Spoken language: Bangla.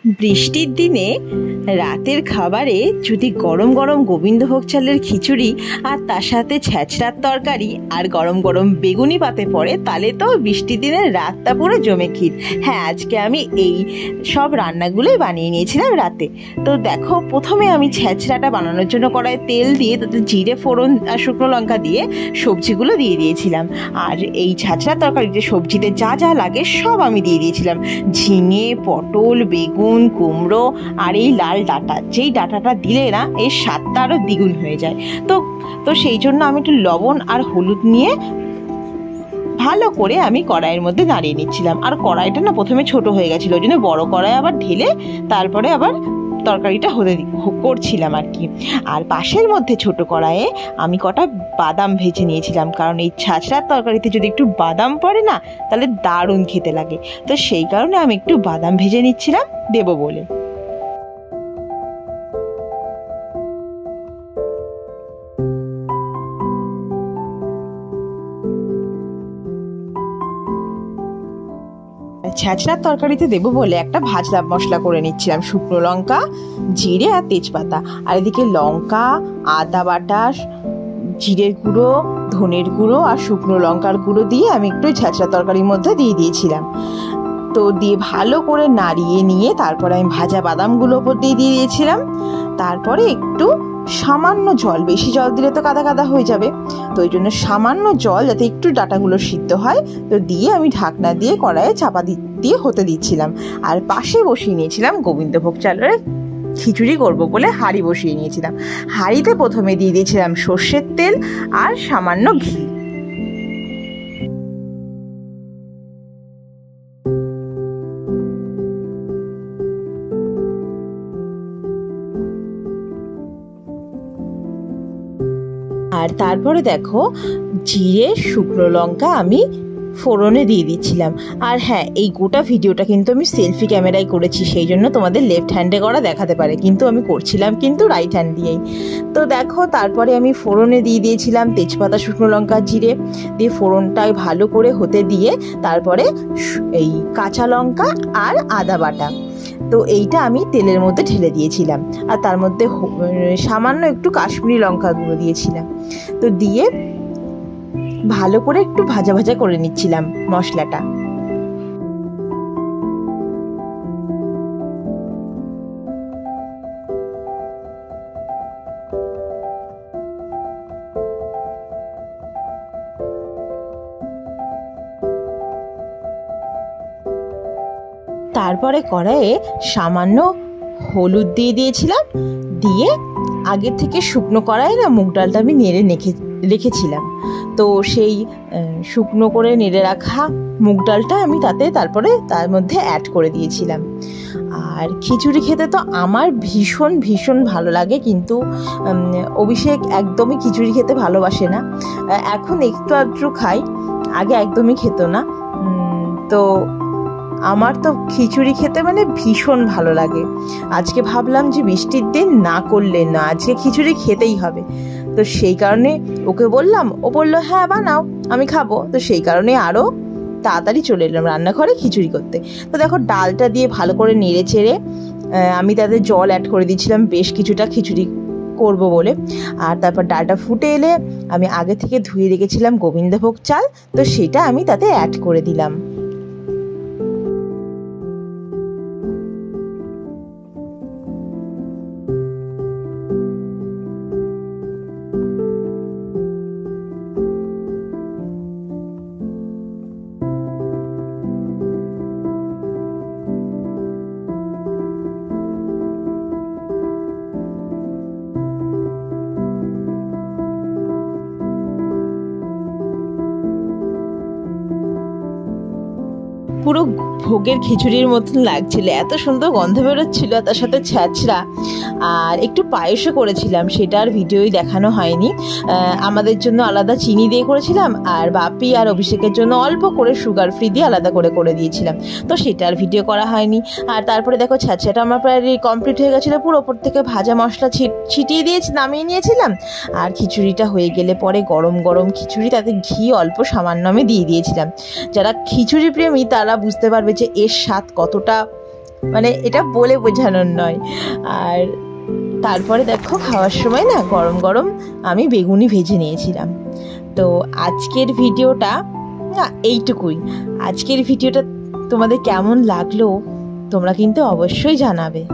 বৃষ্টির দিনে রাতের খাবারে যদি গরম গরম গোবিন্দভোগ চালের খিচুড়ি আর তার সাথে ছ্যাঁচড়ার তরকারি আর গরম গরম বেগুনি পাতে পড়ে, তাহলে তো বৃষ্টির দিনে রাতটা পুরো জমে ক্ষীর। হ্যাঁ, আজকে আমি এই সব রান্নাগুলোই বানিয়ে নিয়েছিলাম রাতে। তো দেখো, প্রথমে আমি ছ্যাঁচড়াটা বানানোর জন্য কড়াইয়ে তেল দিয়ে তাতে জিরে ফোড়ন আর শুকনো লঙ্কা দিয়ে সবজিগুলো দিয়ে দিয়েছিলাম। আর এই ছ্যাঁচড়ার তরকারিতে সবজিতে যা যা লাগে সব আমি দিয়ে দিয়েছিলাম। ঝিঙে, পটল, বেগুন, কুমড়ো আর এই লাল ডাঁটা। যেই ডাঁটাটা দিলে না এর স্বাদটা আরও দ্বিগুণ হয়ে যায়। তো সেই জন্য আমি একটু লবণ আর হলুদ নিয়ে ভালো করে আমি কড়াইয়ের মধ্যে নাড়িয়ে নিচ্ছিলাম। আর কড়াইটা না প্রথমে ছোট হয়ে গেছিলো, ওই জন্য বড় কড়াই আবার ঢেলে তারপরে আবার তরকারিটা করছিলাম আর কি। আর পাশের মধ্যে ছোট কড়াইয়ে আমি কটা বাদাম ভেজে নিয়েছিলাম, কারণ এই ছ্যাঁচড়ার তরকারিতে যদি একটু বাদাম পড়ে না তাহলে দারুণ খেতে লাগে। তো সেই কারণে আমি একটু বাদাম ভেজে নিচ্ছিলাম দেবো বলে। ছ্যাঁচড়ার তরকারিতে দেবো বলে একটা ভাজা মশলা করে নিচ্ছিলাম, শুকনো লঙ্কা, জিরে আর তেজপাতা। আর এদিকে লঙ্কা, আদা বাটা, জিরের গুঁড়ো, ধনের গুঁড়ো আর শুকনো লঙ্কার গুঁড়ো দিয়ে আমি একটু ছ্যাঁচড়া তরকারির মধ্যে দিয়ে দিয়েছিলাম। তো দিয়ে ভালো করে নাড়িয়ে নিয়ে তারপরে আমি ভাজা বাদামগুলো ওপর দিয়ে দিয়েছিলাম। তারপরে একটু সামান্য জল, বেশি জল দিলে তো কাদা কাদা হয়ে যাবে, তো ওই জন্য সামান্য জল যাতে একটু ডাঁটাগুলো সিদ্ধ হয় তো দিয়ে আমি ঢাকনা দিয়ে কড়াইয়ে চাপা দিয়ে হতে দিচ্ছিলাম। আর পাশে বসিয়ে নিয়েছিলাম গোবিন্দভোগ চালের খিচুড়ি করব বলে হাঁড়ি বসিয়ে নিয়েছিলাম। হাঁড়িতে প্রথমে দিয়ে দিয়েছিলাম সর্ষের তেল আর সামান্য ঘি। আর তারপরে দেখো, জিরে, শুকনো লঙ্কা আমি ফোড়নে দিয়ে দিচ্ছিলাম। আর হ্যাঁ, এই গোটা ভিডিওটা কিন্তু আমি সেলফি ক্যামেরায় করেছি, সেই জন্য তোমাদের লেফট হ্যান্ডে করা দেখাতে পারে, কিন্তু আমি করছিলাম কিন্তু রাইট হ্যান্ড দিয়েই। তো দেখো, তারপরে আমি ফোড়নে দিয়ে দিয়েছিলাম তেজপাতা, শুকনো লঙ্কা, জিরে দিয়ে ফোড়নটাই ভালো করে হতে দিয়ে তারপরে এই কাঁচা লঙ্কা আর আদা বাটা, তো এইটা আমি তেলের মধ্যে ঢেলে দিয়েছিলাম। আর তার মধ্যে সামান্য একটু কাশ্মীরি লঙ্কা গুঁড়ো দিয়েছিলাম। তো দিয়ে ভালো করে একটু ভাজা ভাজা করে নিচ্ছিলাম মশলাটা। তারপরে কড়াইয়ে সামান্য হলুদ দিয়ে দিয়েছিলাম, দিয়ে আগে থেকে শুকনো কড়াইয়ে না মুগ ডালটা আমি নেড়ে রেখেছিলাম। তো সেই শুকনো করে নেড়ে রাখা মুগ ডালটা আমি তারপরে তার মধ্যে অ্যাড করে দিয়েছিলাম। আর খিচুড়ি খেতে তো আমার ভীষণ ভীষণ ভালো লাগে, কিন্তু অভিষেক একদমই খিচুড়ি খেতে ভালোবাসে না, এখন একটু আধটু খাই, আগে একদমই খেত না। তো আমার তো খিচুড়ি খেতে মানে ভীষণ ভালো লাগে। আজকে ভাবলাম যে বৃষ্টির দিন না করলে না, আজকে খিচুড়ি খেতেই হবে। তো সেই কারণে ওকে বললাম, ও বললো হ্যাঁ বানাও, আমি খাবো। তো সেই কারণে আরও তাড়াতাড়ি চলে এলাম রান্নাঘরে খিচুড়ি করতে। তো দেখো, ডালটা দিয়ে ভালো করে নেড়ে চেড়ে আমি তাতে জল অ্যাড করে দিয়েছিলাম বেশ কিছুটা খিচুড়ি করব বলে। আর তারপর ডালটা ফুটে এলে আমি আগে থেকে ধুয়ে রেখেছিলাম গোবিন্দভোগ চাল, তো সেটা আমি তাতে অ্যাড করে দিলাম। পুরো ভোগের খিচুড়ির মতন লাগছিল, এত সুন্দর গন্ধ বেরোচ্ছিল। তার সাথে ছ্যাঁচড়া আর একটু পায়েসও করেছিলাম, সেটা আর ভিডিওই দেখানো হয়নি। আমাদের জন্য আলাদা চিনি দিয়ে করেছিলাম, আর বাপি আর অভিষেকের জন্য অল্প করে সুগার ফ্রি দিয়ে আলাদা করে দিয়েছিলাম, তো সেটা আর ভিডিও করা হয়নি। আর তারপরে দেখো, ছ্যাঁচড়াটা আমার প্রায় কমপ্লিট হয়ে গেছিলো, পুরো ওপর থেকে ভাজা মশলা ছিটিয়ে দিয়েছি, নামিয়ে নিয়েছিলাম। আর খিচুড়িটা হয়ে গেলে পরে গরম গরম খিচুড়ি, তাতে ঘি অল্প সামান্য আমি দিয়ে দিয়েছিলাম। যারা খিচুড়ি প্রেমী তারা বুঝতে পারবে যে এর স্বাদ কতটা মানে এটা বলে বোঝানোর নয়। আর তারপরে দেখো খাওয়ার সময় না গরম গরম আমি বেগুনি ভেজে নিয়েছিলাম। তো আজকের ভিডিওটা না এইটুকুই। আজকের ভিডিওটা তোমাদের কেমন লাগলো তোমরা কিন্তু অবশ্যই জানাবে।